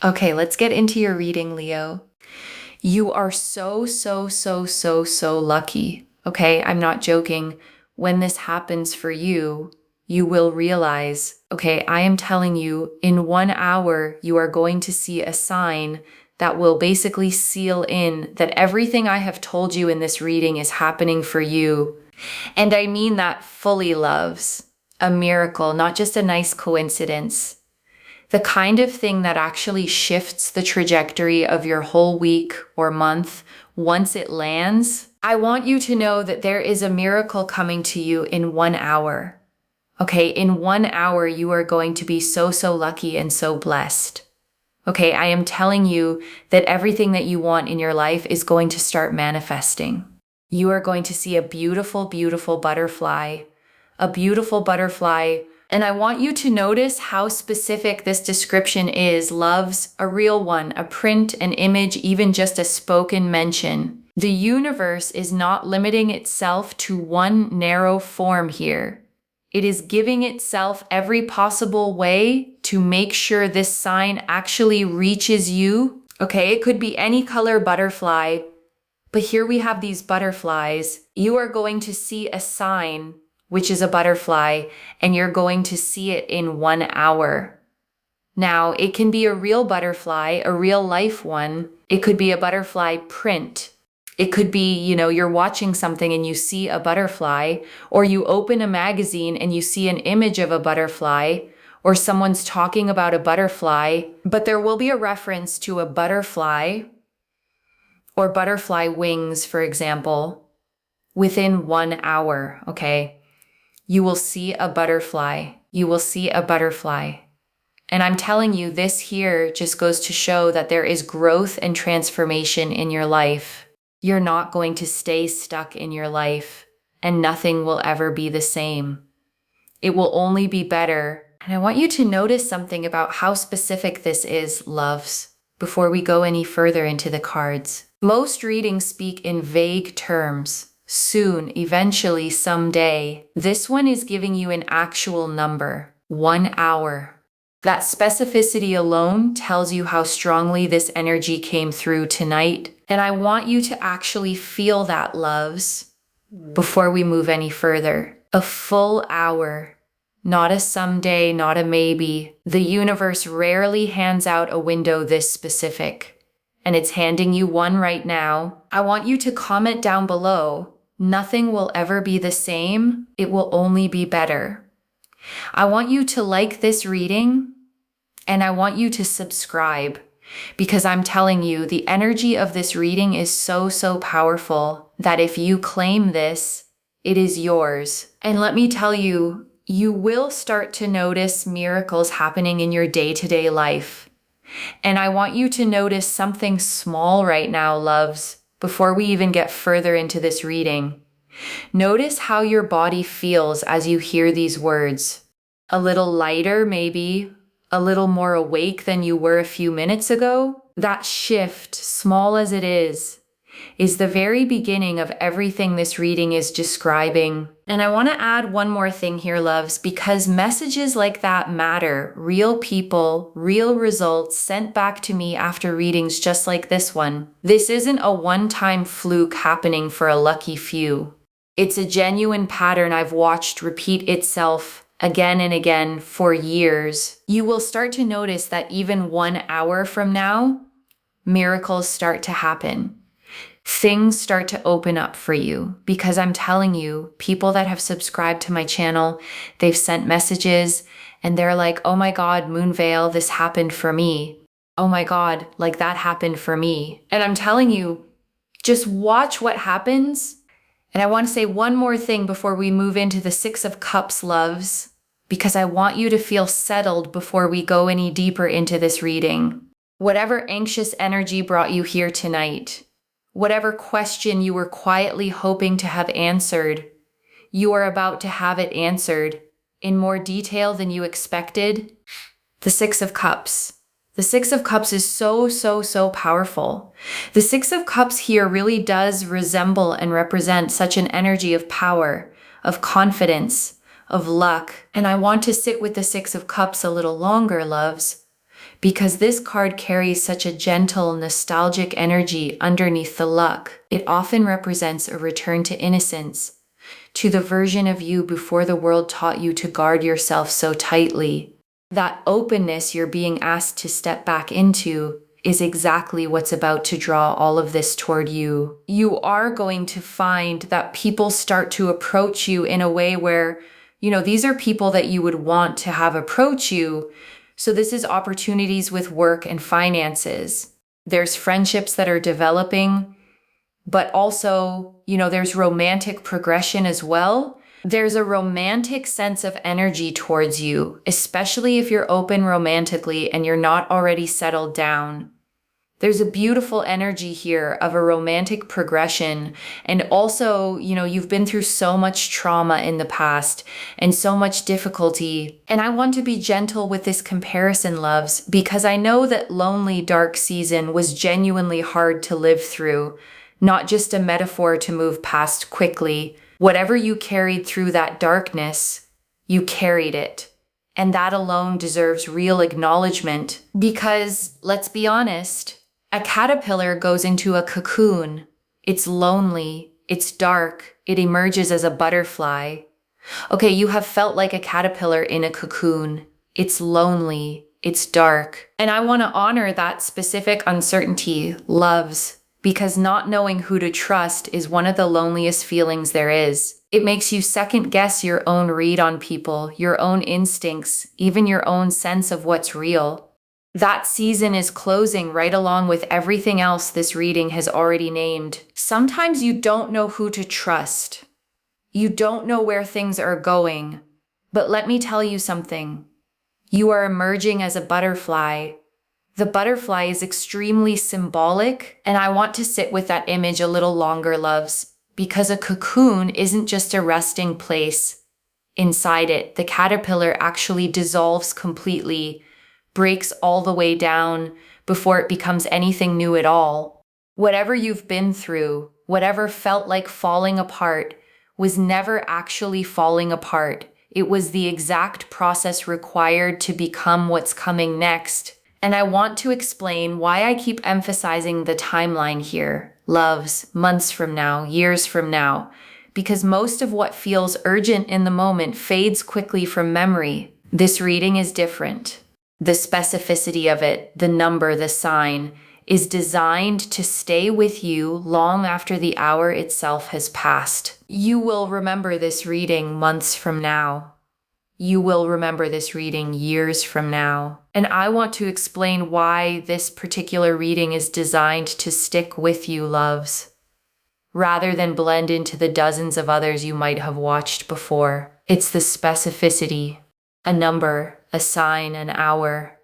Okay, let's get into your reading, Leo. You are so lucky. Okay, I'm not joking. When this happens for you, you will realize, okay, I am telling you, in 1 hour, you are going to see a sign that will basically seal in that everything I have told you in this reading is happening for you. And I mean that fully, loves. A miracle, not just a nice coincidence. The kind of thing that actually shifts the trajectory of your whole week or month once it lands. I want you to know that there is a miracle coming to you in 1 hour. Okay, in 1 hour, you are going to be so lucky and so blessed. Okay, I am telling you that everything that you want in your life is going to start manifesting. You are going to see a beautiful butterfly. A beautiful butterfly. And I want you to notice how specific this description is. Loves, a real one, a print, an image, even just a spoken mention. The universe is not limiting itself to one narrow form here. It is giving itself every possible way to make sure this sign actually reaches you. Okay, it could be any color butterfly, but here we have these butterflies. You are going to see a sign, which is a butterfly, and you're going to see it in 1 hour. Now, it can be a real butterfly, a real life one. It could be a butterfly print. It could be, you're watching something and you see a butterfly, or you open a magazine and you see an image of a butterfly, or someone's talking about a butterfly, but there will be a reference to a butterfly or butterfly wings, for example, within 1 hour, okay? You will see a butterfly. You will see a butterfly. And I'm telling you, this here just goes to show that there is growth and transformation in your life. You're not going to stay stuck in your life, and nothing will ever be the same. It will only be better. And I want you to notice something about how specific this is, loves, before we go any further into the cards. Most readings speak in vague terms. Soon, eventually, someday. This one is giving you an actual number. 1 hour. That specificity alone tells you how strongly this energy came through tonight. And I want you to actually feel that, loves, before we move any further. A full hour. Not a someday, not a maybe. The universe rarely hands out a window this specific. And it's handing you one right now. I want you to comment down below. Nothing will ever be the same. It will only be better. I want you to like this reading, and I want you to subscribe, because I'm telling you, the energy of this reading is so powerful that if you claim this, it is yours. And let me tell you, you will start to notice miracles happening in your day-to-day life. And I want you to notice something small right now, loves, before we even get further into this reading. Notice how your body feels as you hear these words. A little lighter, maybe. A little more awake than you were a few minutes ago. That shift, small as it is the very beginning of everything this reading is describing. And I want to add one more thing here, loves, because messages like that matter. Real people, real results sent back to me after readings just like this one. This isn't a one-time fluke happening for a lucky few. It's a genuine pattern I've watched repeat itself again and again for years. You will start to notice that even 1 hour from now, miracles start to happen. Things start to open up for you, because I'm telling you, people that have subscribed to my channel, they've sent messages and they're like, oh my God, Moonveil, this happened for me. Oh my God, like that happened for me. And I'm telling you, just watch what happens. And I want to say one more thing before we move into the 6 of Cups, loves, because I want you to feel settled before we go any deeper into this reading. Whatever anxious energy brought you here tonight, whatever question you were quietly hoping to have answered, you are about to have it answered in more detail than you expected. The 6 of Cups. The 6 of Cups is so powerful. The 6 of Cups here really does resemble and represent such an energy of power, of confidence, of luck. And I want to sit with the 6 of Cups a little longer, loves, because this card carries such a gentle, nostalgic energy underneath the luck. It often represents a return to innocence, to the version of you before the world taught you to guard yourself so tightly. That openness you're being asked to step back into is exactly what's about to draw all of this toward you. You are going to find that people start to approach you in a way where, these are people that you would want to have approach you. So this is opportunities with work and finances. There's friendships that are developing, but also, there's romantic progression as well. There's a romantic sense of energy towards you, especially if you're open romantically and you're not already settled down. There's a beautiful energy here of a romantic progression. And also, you've been through so much trauma in the past and so much difficulty. And I want to be gentle with this comparison, loves, because I know that lonely, dark season was genuinely hard to live through, not just a metaphor to move past quickly. Whatever you carried through that darkness, you carried it. And that alone deserves real acknowledgement because, let's be honest, a caterpillar goes into a cocoon. It's lonely, it's dark, it emerges as a butterfly. Okay, you have felt like a caterpillar in a cocoon. It's lonely, it's dark. And I want to honor that specific uncertainty, loves, because not knowing who to trust is one of the loneliest feelings there is. It makes you second guess your own read on people, your own instincts, even your own sense of what's real. That season is closing right along with everything else this reading has already named. Sometimes you don't know who to trust. You don't know where things are going. But let me tell you something. You are emerging as a butterfly. The butterfly is extremely symbolic, and I want to sit with that image a little longer, loves, because a cocoon isn't just a resting place. Inside it, the caterpillar actually dissolves completely, breaks all the way down before it becomes anything new at all. Whatever you've been through, whatever felt like falling apart, was never actually falling apart. It was the exact process required to become what's coming next. And I want to explain why I keep emphasizing the timeline here, loves, months from now, years from now, because most of what feels urgent in the moment fades quickly from memory. This reading is different. The specificity of it, the number, the sign, is designed to stay with you long after the hour itself has passed. You will remember this reading months from now. You will remember this reading years from now. And I want to explain why this particular reading is designed to stick with you, loves, rather than blend into the dozens of others you might have watched before. It's the specificity, a number, a sign, an hour.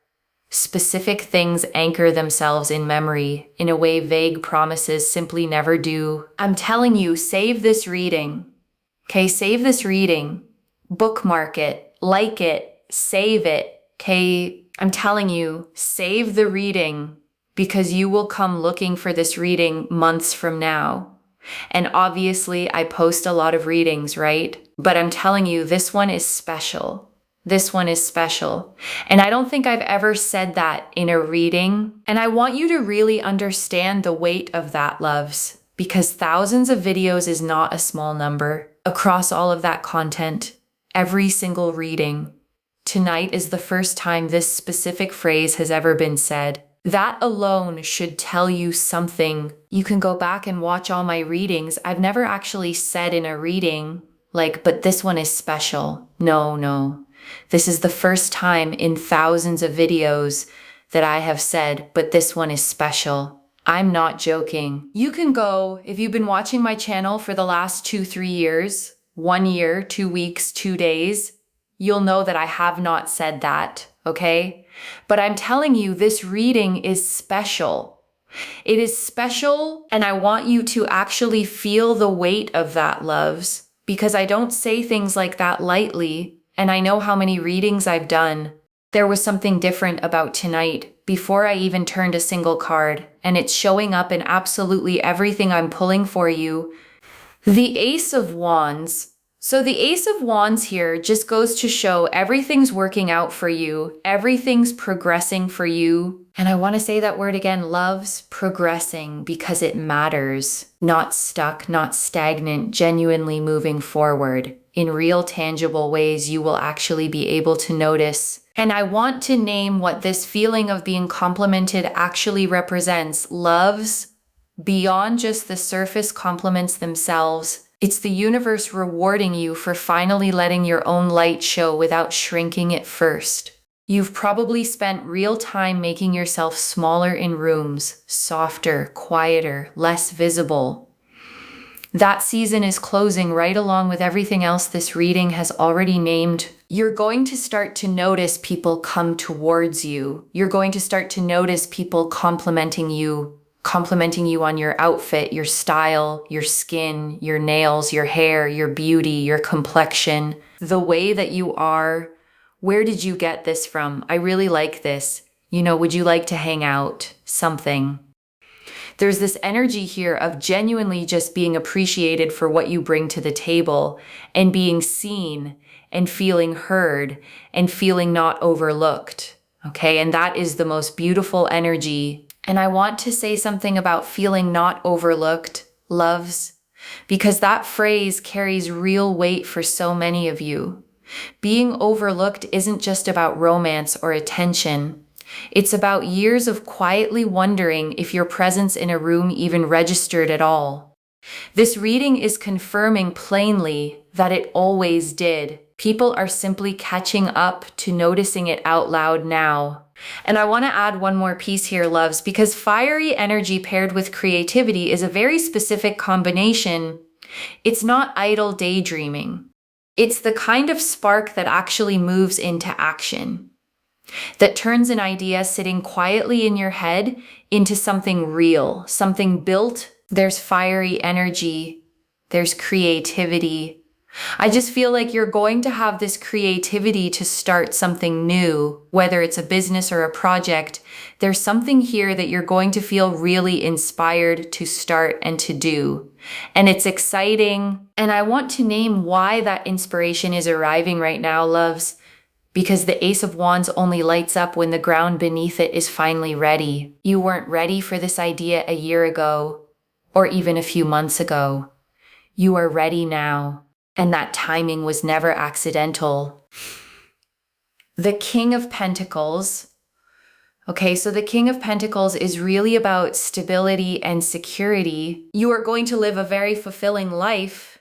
Specific things anchor themselves in memory in a way vague promises simply never do. I'm telling you, save this reading. Okay, save this reading. Bookmark it, like it, save it. Okay, I'm telling you, save the reading because you will come looking for this reading months from now. And obviously, I post a lot of readings, right? But I'm telling you, this one is special. This one is special. And I don't think I've ever said that in a reading. And I want you to really understand the weight of that, loves, because thousands of videos is not a small number. Across all of that content, every single reading, tonight is the first time this specific phrase has ever been said. That alone should tell you something. You can go back and watch all my readings. I've never actually said in a reading, but this one is special. No. This is the first time in thousands of videos that I have said, but this one is special. I'm not joking. You can go, if you've been watching my channel for the last 2-3 years, 1 year, 2 weeks, 2 days, you'll know that I have not said that, okay? But I'm telling you, this reading is special. It is special, and I want you to actually feel the weight of that, loves, because I don't say things like that lightly. And I know how many readings I've done. There was something different about tonight before I even turned a single card, and it's showing up in absolutely everything I'm pulling for you. The Ace of Wands. So the Ace of Wands here just goes to show everything's working out for you. Everything's progressing for you. And I want to say that word again, love's progressing because it matters. Not stuck, not stagnant, genuinely moving forward. In real tangible ways you will actually be able to notice. And I want to name what this feeling of being complimented actually represents. Love's beyond just the surface compliments themselves. It's the universe rewarding you for finally letting your own light show without shrinking it first. You've probably spent real time making yourself smaller in rooms, softer, quieter, less visible. That season is closing right along with everything else this reading has already named. You're going to start to notice people come towards you. You're going to start to notice people complimenting you on your outfit, your style, your skin, your nails, your hair, your beauty, your complexion, the way that you are. Where did you get this from? I really like this. Would you like to hang out? Something. There's this energy here of genuinely just being appreciated for what you bring to the table and being seen and feeling heard and feeling not overlooked. Okay, and that is the most beautiful energy. And I want to say something about feeling not overlooked, loves, because that phrase carries real weight for so many of you. Being overlooked isn't just about romance or attention. It's about years of quietly wondering if your presence in a room even registered at all. This reading is confirming plainly that it always did. People are simply catching up to noticing it out loud now. And I want to add one more piece here, loves, because fiery energy paired with creativity is a very specific combination. It's not idle daydreaming. It's the kind of spark that actually moves into action, that turns an idea sitting quietly in your head into something real, something built. There's fiery energy. There's creativity. I just feel like you're going to have this creativity to start something new, whether it's a business or a project. There's something here that you're going to feel really inspired to start and to do. And it's exciting. And I want to name why that inspiration is arriving right now, loves, because the Ace of Wands only lights up when the ground beneath it is finally ready. You weren't ready for this idea a year ago, or even a few months ago. You are ready now. And that timing was never accidental. The King of Pentacles. Okay, so the King of Pentacles is really about stability and security. You are going to live a very fulfilling life.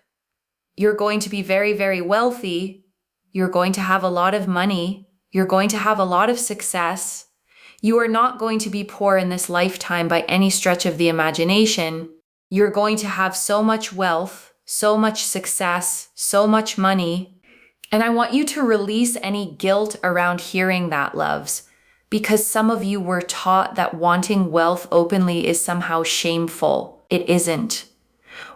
You're going to be very, very wealthy. You're going to have a lot of money. You're going to have a lot of success. You are not going to be poor in this lifetime by any stretch of the imagination. You're going to have so much wealth, so much success, so much money. And I want you to release any guilt around hearing that, loves, because some of you were taught that wanting wealth openly is somehow shameful. It isn't.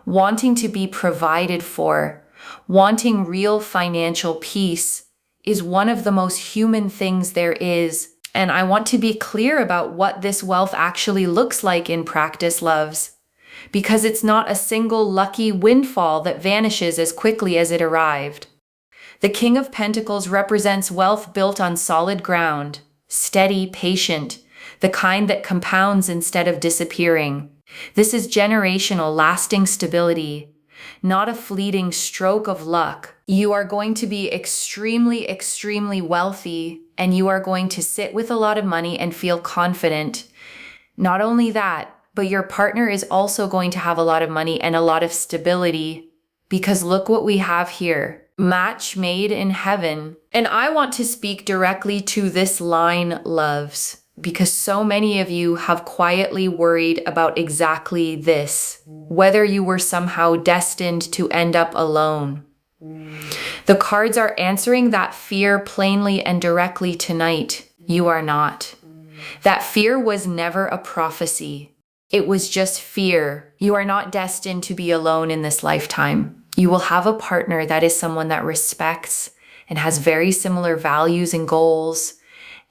Wanting to be provided for, wanting real financial peace is one of the most human things there is. And I want to be clear about what this wealth actually looks like in practice, loves, because it's not a single lucky windfall that vanishes as quickly as it arrived. The King of Pentacles represents wealth built on solid ground, steady, patient, the kind that compounds instead of disappearing. This is generational, lasting stability, not a fleeting stroke of luck. You are going to be extremely, extremely wealthy, and you are going to sit with a lot of money and feel confident. Not only that, but your partner is also going to have a lot of money and a lot of stability, because look what we have here. Match made in heaven. And I want to speak directly to this line, loves, because so many of you have quietly worried about exactly this, whether you were somehow destined to end up alone. The cards are answering that fear plainly and directly tonight. You are not. That fear was never a prophecy. It was just fear. You are not destined to be alone in this lifetime. You will have a partner that is someone that respects and has very similar values and goals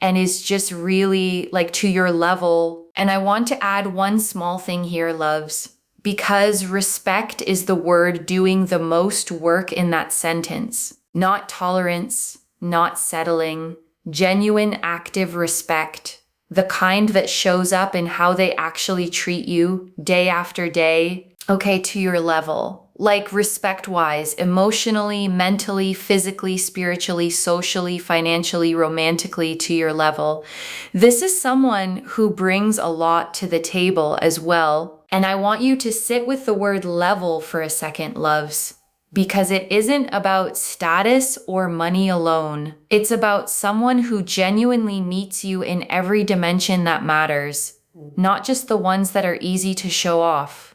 and is just really like to your level. And I want to add one small thing here, loves, because respect is the word doing the most work in that sentence. Not tolerance, not settling, genuine active respect. The kind that shows up in how they actually treat you day after day, okay, to your level. Like respect-wise, emotionally, mentally, physically, spiritually, socially, financially, romantically to your level. This is someone who brings a lot to the table as well. And I want you to sit with the word level for a second, loves, because it isn't about status or money alone. It's about someone who genuinely meets you in every dimension that matters, not just the ones that are easy to show off.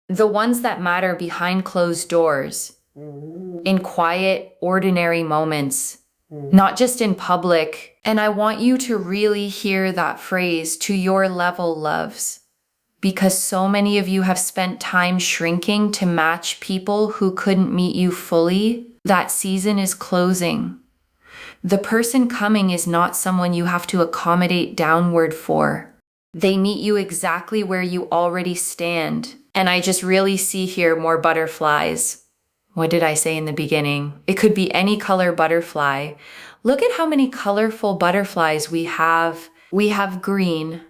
The ones that matter behind closed doors, in quiet, ordinary moments, not just in public. And I want you to really hear that phrase, to your level, loves, because so many of you have spent time shrinking to match people who couldn't meet you fully. That season is closing. The person coming is not someone you have to accommodate downward for. They meet you exactly where you already stand. And I just really see here more butterflies. What did I say in the beginning? It could be any color butterfly. Look at how many colorful butterflies we have. We have green.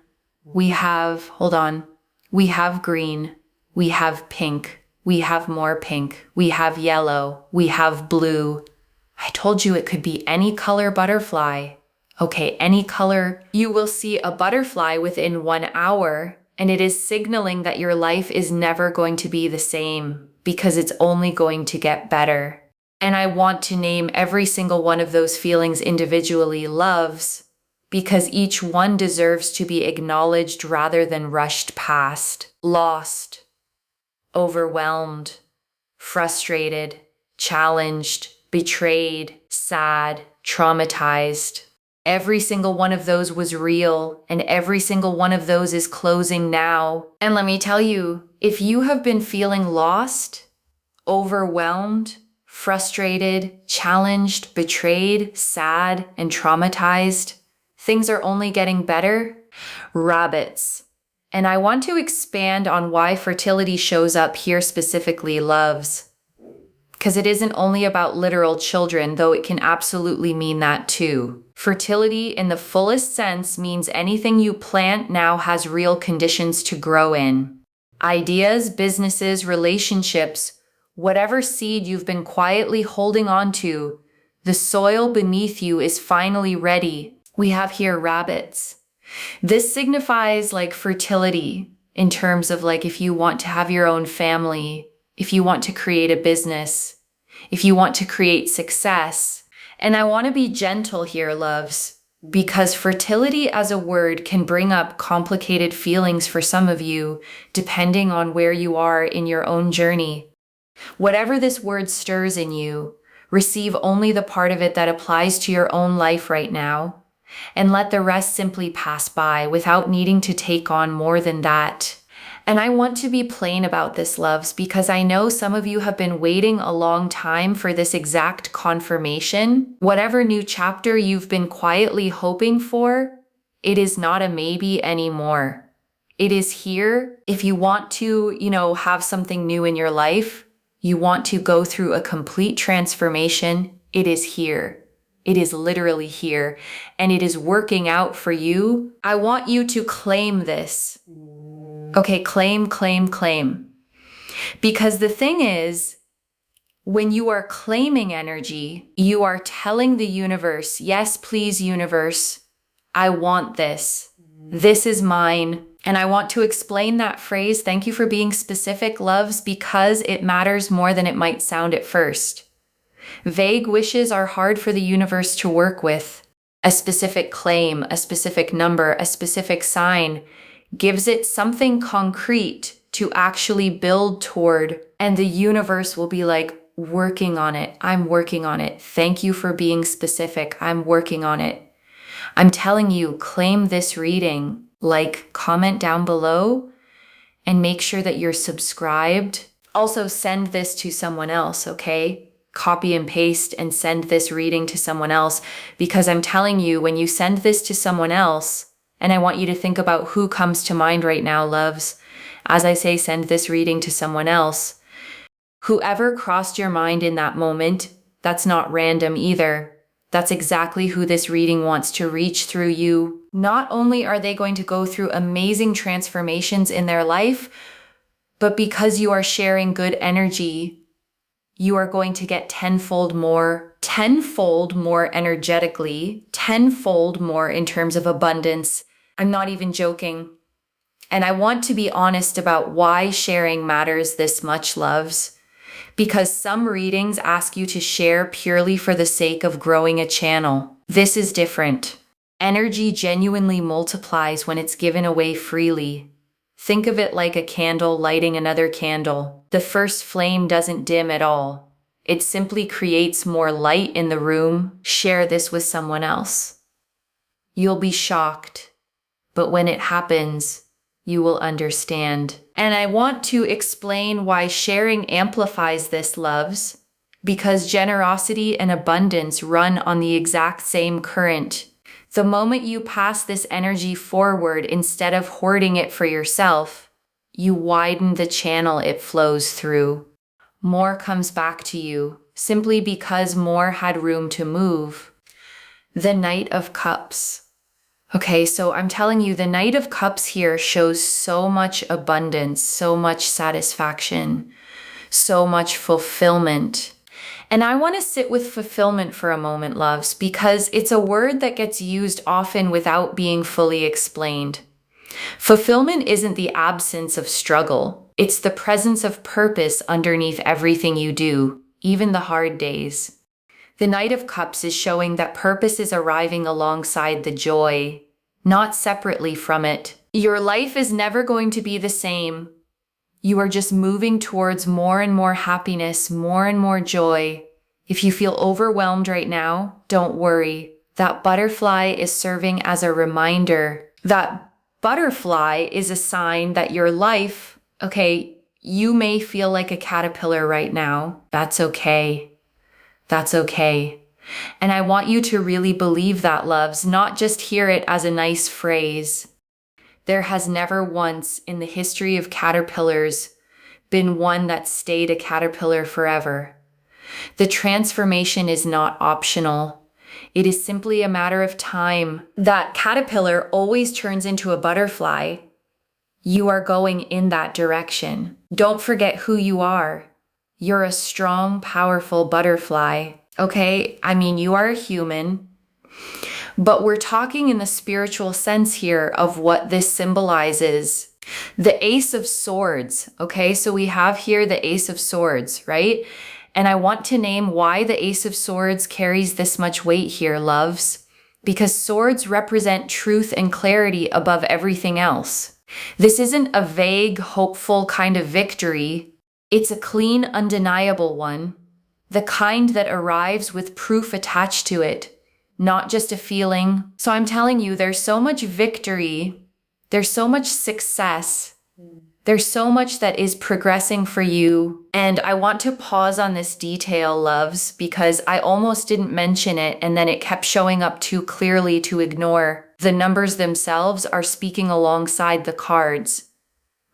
We have, hold on. We have green. We have pink. We have more pink. We have yellow. We have blue. I told you it could be any color butterfly. Okay, any color. You will see a butterfly within 1 hour. And it is signaling that your life is never going to be the same because it's only going to get better. And I want to name every single one of those feelings individually, loves, because each one deserves to be acknowledged rather than rushed past. Lost, overwhelmed, frustrated, challenged, betrayed, sad, traumatized. Every single one of those was real, and every single one of those is closing now. And let me tell you, if you have been feeling lost, overwhelmed, frustrated, challenged, betrayed, sad, and traumatized, things are only getting better. Rabbits. And I want to expand on why fertility shows up here specifically, loves. Because it isn't only about literal children, though it can absolutely mean that too. Fertility in the fullest sense means anything you plant now has real conditions to grow in. Ideas, businesses, relationships, whatever seed you've been quietly holding on to, the soil beneath you is finally ready. We have here rabbits. This signifies like fertility in terms of like if you want to have your own family, if you want to create a business, if you want to create success. And I want to be gentle here, loves, because fertility as a word can bring up complicated feelings for some of you, depending on where you are in your own journey. Whatever this word stirs in you, receive only the part of it that applies to your own life right now, and let the rest simply pass by without needing to take on more than that. And I want to be plain about this, loves, because I know some of you have been waiting a long time for this exact confirmation. Whatever new chapter you've been quietly hoping for, it is not a maybe anymore. It is here. If you want to, have something new in your life, you want to go through a complete transformation, it is here. It is literally here, and it is working out for you. I want you to claim this. Okay, claim. Because the thing is, when you are claiming energy, you are telling the universe, yes, please, universe, I want this. This is mine. And I want to explain that phrase. Thank you for being specific, loves, because it matters more than it might sound at first. Vague wishes are hard for the universe to work with. A specific claim, a specific number, a specific sign gives it something concrete to actually build toward, and the universe will be like, working on it. I'm working on it. Thank you for being specific. I'm working on it. I'm telling you, claim this reading. Like, comment down below, and make sure that you're subscribed. Also, send this to someone else, okay? Copy and paste and send this reading to someone else, because I'm telling you, when you send this to someone else, and I want you to think about who comes to mind right now, loves. As I say, send this reading to someone else. Whoever crossed your mind in that moment, that's not random either. That's exactly who this reading wants to reach through you. Not only are they going to go through amazing transformations in their life, but because you are sharing good energy, you are going to get tenfold more energetically, tenfold more in terms of abundance. I'm not even joking. And I want to be honest about why sharing matters this much, loves. Because some readings ask you to share purely for the sake of growing a channel. This is different. Energy genuinely multiplies when it's given away freely. Think of it like a candle lighting another candle. The first flame doesn't dim at all. It simply creates more light in the room. Share this with someone else. You'll be shocked, but when it happens, you will understand. And I want to explain why sharing amplifies this, loves, because generosity and abundance run on the exact same current. The moment you pass this energy forward instead of hoarding it for yourself, you widen the channel it flows through. More comes back to you simply because more had room to move. The Knight of Cups. Okay, so I'm telling you, the Knight of Cups here shows so much abundance, so much satisfaction, so much fulfillment. And I want to sit with fulfillment for a moment, loves, because it's a word that gets used often without being fully explained. Fulfillment isn't the absence of struggle. It's the presence of purpose underneath everything you do, even the hard days. The Knight of Cups is showing that purpose is arriving alongside the joy, not separately from it. Your life is never going to be the same. You are just moving towards more and more happiness, more and more joy. If you feel overwhelmed right now, don't worry. That butterfly is serving as a reminder. That butterfly is a sign that your life, okay, you may feel like a caterpillar right now. That's okay. That's okay. And I want you to really believe that, loves, not just hear it as a nice phrase. There has never once in the history of caterpillars been one that stayed a caterpillar forever. The transformation is not optional. It is simply a matter of time. That caterpillar always turns into a butterfly. You are going in that direction. Don't forget who you are. You're a strong, powerful butterfly. Okay, I mean, you are a human, but we're talking in the spiritual sense here of what this symbolizes. The Ace of Swords, okay? So we have here the Ace of Swords, right? And I want to name why the Ace of Swords carries this much weight here, loves, because swords represent truth and clarity above everything else. This isn't a vague, hopeful kind of victory. It's a clean, undeniable one. The kind that arrives with proof attached to it, not just a feeling. So I'm telling you, there's so much victory, there's so much success, there's so much that is progressing for you. And I want to pause on this detail, loves, because I almost didn't mention it and then it kept showing up too clearly to ignore. The numbers themselves are speaking alongside the cards,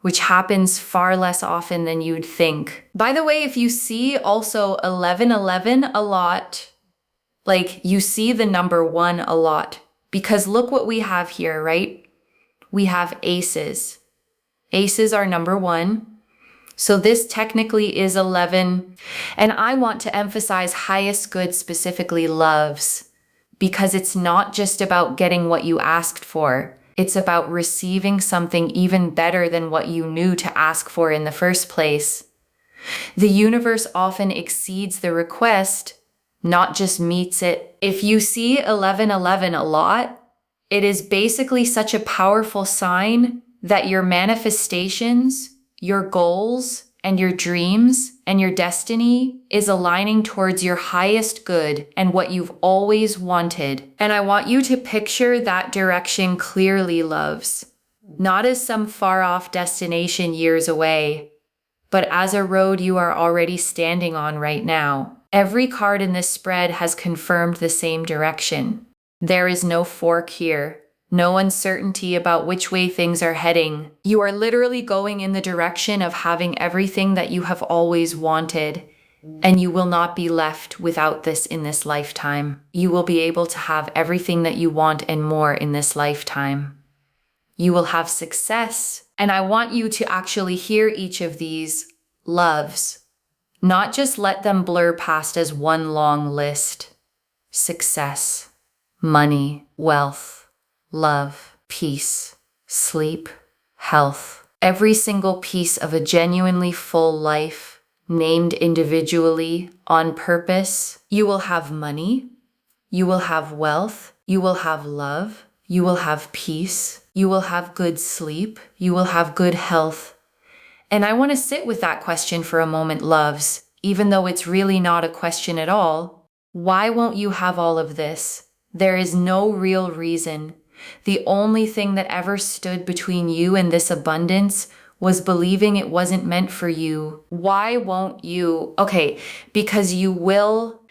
which happens far less often than you'd think. By the way, if you see also 1111 a lot, like you see the number 1 a lot, because look what we have here, right? We have aces. Aces are number 1. So this technically is 11. And I want to emphasize highest good, specifically, loves, because it's not just about getting what you asked for. It's about receiving something even better than what you knew to ask for in the first place. The universe often exceeds the request, not just meets it. If you see 1111 a lot, it is basically such a powerful sign that your manifestations, your goals, and your dreams and your destiny is aligning towards your highest good and what you've always wanted. And I want you to picture that direction clearly, loves, not as some far off destination years away, but as a road you are already standing on right now. Every card in this spread has confirmed the same direction. There is no fork here. no uncertainty about which way things are heading. You are literally going in the direction of having everything that you have always wanted, and you will not be left without this in this lifetime. You will be able to have everything that you want and more in this lifetime. You will have success, and I want you to actually hear each of these loves, not just let them blur past as one long list. Success, money, wealth, love, peace, sleep, health. Every single piece of a genuinely full life, named individually, on purpose. You will have money, you will have wealth, you will have love, you will have peace, you will have good sleep, you will have good health. And I want to sit with that question for a moment, loves, even though it's really not a question at all. Why won't you have all of this? There is no real reason. The only thing that ever stood between you and this abundance was believing it wasn't meant for you. Why won't you? Okay, because you will.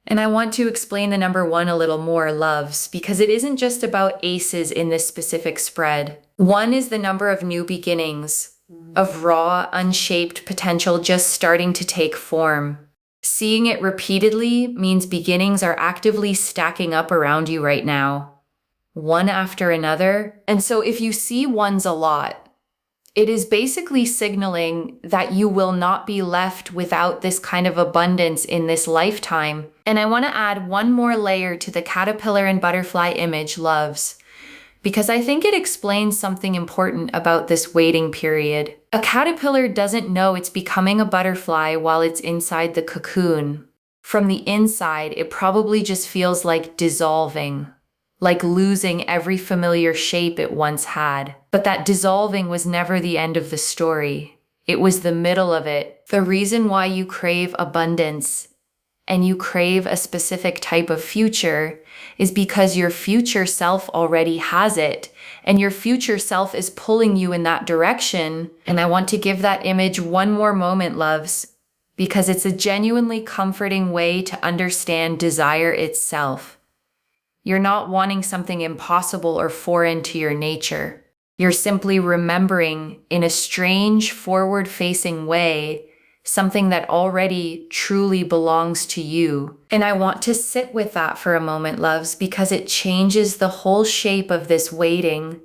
And I want to explain the number one a little more, loves, because it isn't just about aces in this specific spread. One is the number of new beginnings, of raw, unshaped potential just starting to take form. Seeing it repeatedly means beginnings are actively stacking up around you right now, one after another. And so if you see ones a lot, it is basically signaling that you will not be left without this kind of abundance in this lifetime. And I want to add one more layer to the caterpillar and butterfly image, loves, because I think it explains something important about this waiting period. A caterpillar doesn't know it's becoming a butterfly while it's inside the cocoon. From the inside, it probably just feels like dissolving, like losing every familiar shape it once had. But that dissolving was never the end of the story. It was the middle of it. The reason why you crave abundance and you crave a specific type of future is because your future self already has it, and your future self is pulling you in that direction. And I want to give that image one more moment, loves, because it's a genuinely comforting way to understand desire itself. You're not wanting something impossible or foreign to your nature. You're simply remembering in a strange, forward-facing way something that already truly belongs to you. And I want to sit with that for a moment, loves, because it changes the whole shape of this waiting.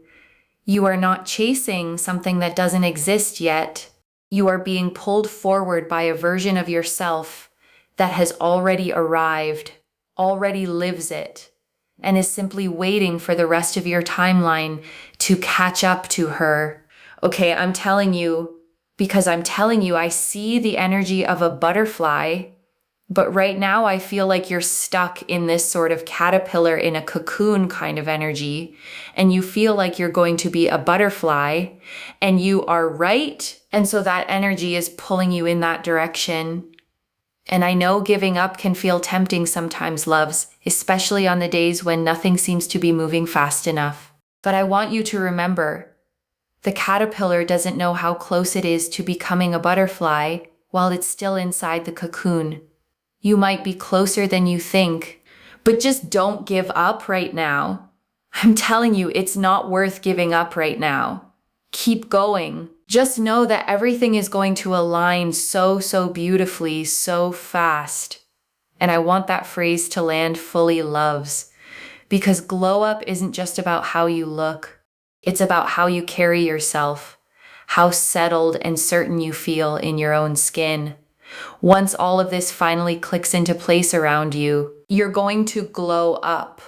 You are not chasing something that doesn't exist yet. You are being pulled forward by a version of yourself that has already arrived, already lives it, and is simply waiting for the rest of your timeline to catch up to her. Okay, I'm telling you, because I'm telling you, I see the energy of a butterfly, but right now I feel like you're stuck in this sort of caterpillar in a cocoon kind of energy, and you feel like you're going to be a butterfly, and you are right. And so that energy is pulling you in that direction. And I know giving up can feel tempting sometimes, loves, especially on the days when nothing seems to be moving fast enough. But I want you to remember, the caterpillar doesn't know how close it is to becoming a butterfly while it's still inside the cocoon. You might be closer than you think, but just don't give up right now. I'm telling you, it's not worth giving up right now. Keep going. Just know that everything is going to align so beautifully, so fast. And I want that phrase to land fully, loves, because glow up isn't just about how you look. It's about how you carry yourself, how settled and certain you feel in your own skin. Once all of this finally clicks into place around you, you're going to glow up.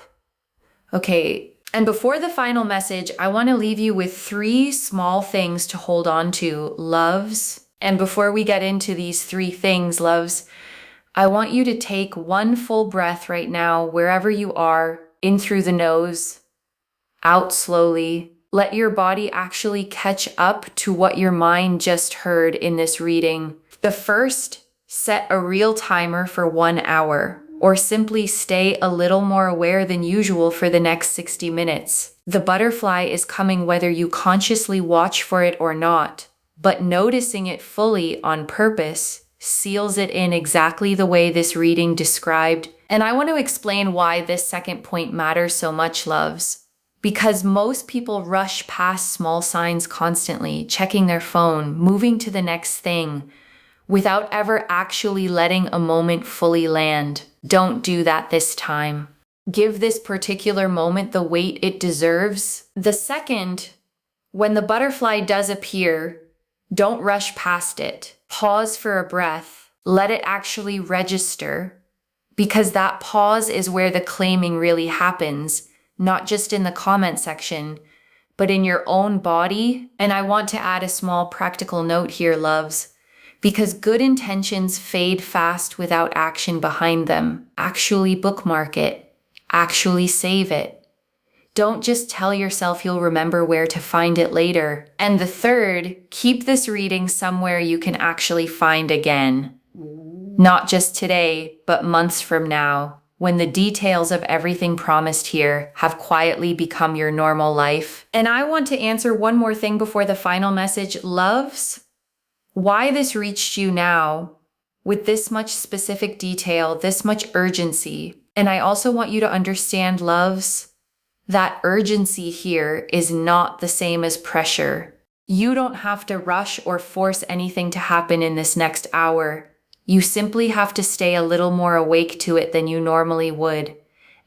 Okay, and before the final message, I want to leave you with 3 small things to hold on to, loves. And before we get into these 3 things, loves, I want you to take one full breath right now, wherever you are, in through the nose, out slowly. Let your body actually catch up to what your mind just heard in this reading. The first, set a real timer for 1 hour, or simply stay a little more aware than usual for the next 60 minutes. The butterfly is coming whether you consciously watch for it or not, but noticing it fully on purpose seals it in exactly the way this reading described. And I want to explain why this second point matters so much, loves. Because most people rush past small signs constantly, checking their phone, moving to the next thing, without ever actually letting a moment fully land. Don't do that this time. Give this particular moment the weight it deserves. The second, when the butterfly does appear, don't rush past it. Pause for a breath. Let it actually register, because that pause is where the claiming really happens, not just in the comment section, but in your own body. And I want to add a small practical note here, loves, because good intentions fade fast without action behind them. Actually bookmark it. Actually save it. Don't just tell yourself you'll remember where to find it later. And the third, keep this reading somewhere you can actually find again. Not just today, but months from now, when the details of everything promised here have quietly become your normal life. And I want to answer one more thing before the final message, loves. Why this reached you now, with this much specific detail, this much urgency. And I also want you to understand, loves, that urgency here is not the same as pressure. You don't have to rush or force anything to happen in this next hour. You simply have to stay a little more awake to it than you normally would,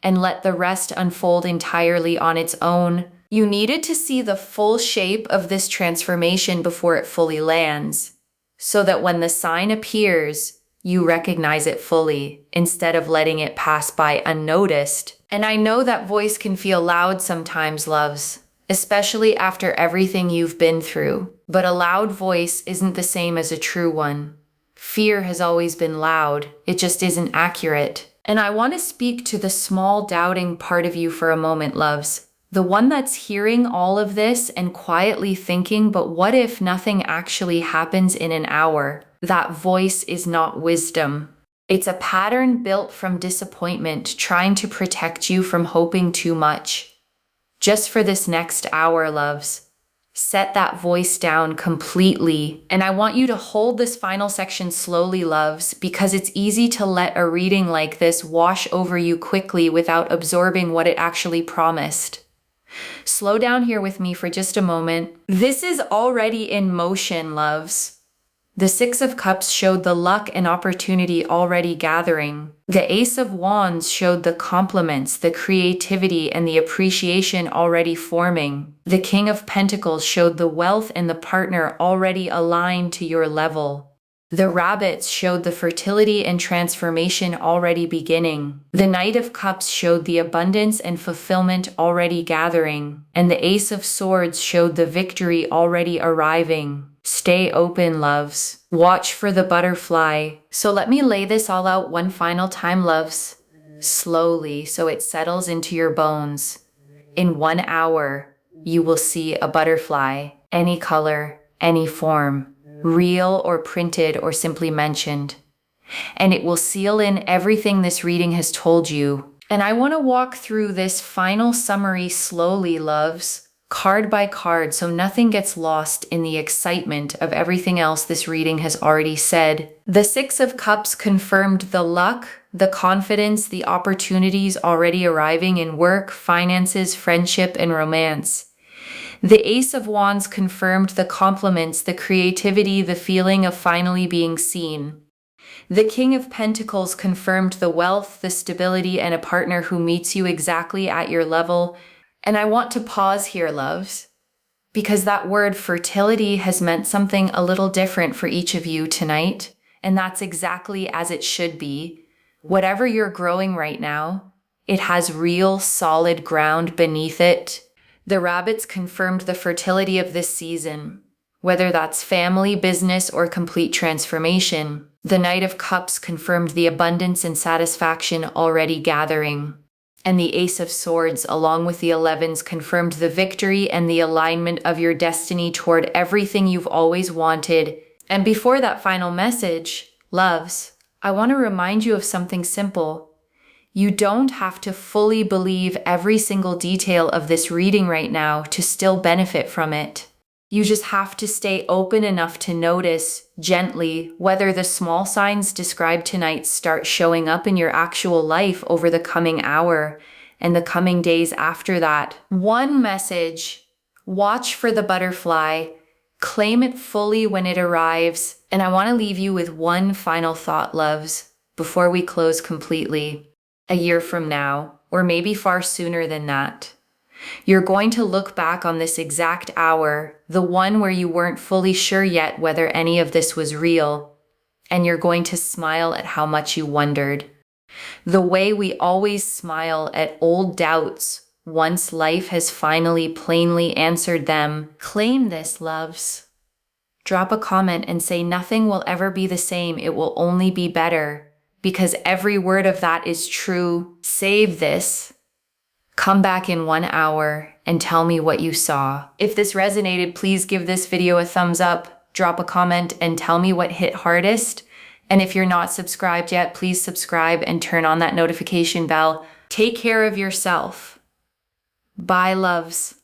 and let the rest unfold entirely on its own. You needed to see the full shape of this transformation before it fully lands, so that when the sign appears, you recognize it fully, instead of letting it pass by unnoticed. And I know that voice can feel loud sometimes, loves, especially after everything you've been through. But a loud voice isn't the same as a true one. Fear has always been loud, it just isn't accurate. And I want to speak to the small doubting part of you for a moment, loves. The one that's hearing all of this and quietly thinking, but what if nothing actually happens in an hour? That voice is not wisdom. It's a pattern built from disappointment, trying to protect you from hoping too much. Just for this next hour, loves, set that voice down completely. And I want you to hold this final section slowly, loves, because it's easy to let a reading like this wash over you quickly without absorbing what it actually promised. Slow down here with me for just a moment. This is already in motion, loves. The Six of Cups showed the luck and opportunity already gathering. The Ace of Wands showed the compliments, the creativity, and the appreciation already forming. The King of Pentacles showed the wealth and the partner already aligned to your level. The Rabbits showed the fertility and transformation already beginning. The Knight of Cups showed the abundance and fulfillment already gathering. And the Ace of Swords showed the victory already arriving. Stay open, loves. Watch for the butterfly. So let me lay this all out one final time, loves. Slowly, so it settles into your bones. In 1 hour, you will see a butterfly. Any color, any form. Real or printed or simply mentioned. And it will seal in everything this reading has told you. And I want to walk through this final summary slowly, loves. Card by card, so nothing gets lost in the excitement of everything else this reading has already said. The Six of Cups confirmed the luck, the confidence, the opportunities already arriving in work, finances, friendship, and romance. The Ace of Wands confirmed the compliments, the creativity, the feeling of finally being seen. The King of Pentacles confirmed the wealth, the stability, and a partner who meets you exactly at your level. And I want to pause here, loves, because that word fertility has meant something a little different for each of you tonight, and that's exactly as it should be. Whatever you're growing right now, it has real, solid ground beneath it. The Rabbits confirmed the fertility of this season, whether that's family, business, or complete transformation. The Knight of Cups confirmed the abundance and satisfaction already gathering. And the Ace of Swords, along with the 11s, confirmed the victory and the alignment of your destiny toward everything you've always wanted. And before that final message, loves, I want to remind you of something simple. You don't have to fully believe every single detail of this reading right now to still benefit from it. You just have to stay open enough to notice, gently, whether the small signs described tonight start showing up in your actual life over the coming hour. and the coming days after that. One message: watch for the butterfly, claim it fully when it arrives. And I want to leave you with one final thought, loves, before we close completely. A year from now, or maybe far sooner than that, you're going to look back on this exact hour, the one where you weren't fully sure yet whether any of this was real, and you're going to smile at how much you wondered. The way we always smile at old doubts once life has finally plainly answered them. Claim this, loves. Drop a comment and say nothing will ever be the same. It will only be better, because every word of that is true. Save this. Come back in 1 hour and tell me what you saw. If this resonated, please give this video a thumbs up, drop a comment, and tell me what hit hardest. And if you're not subscribed yet, please subscribe and turn on that notification bell. Take care of yourself. Bye, loves.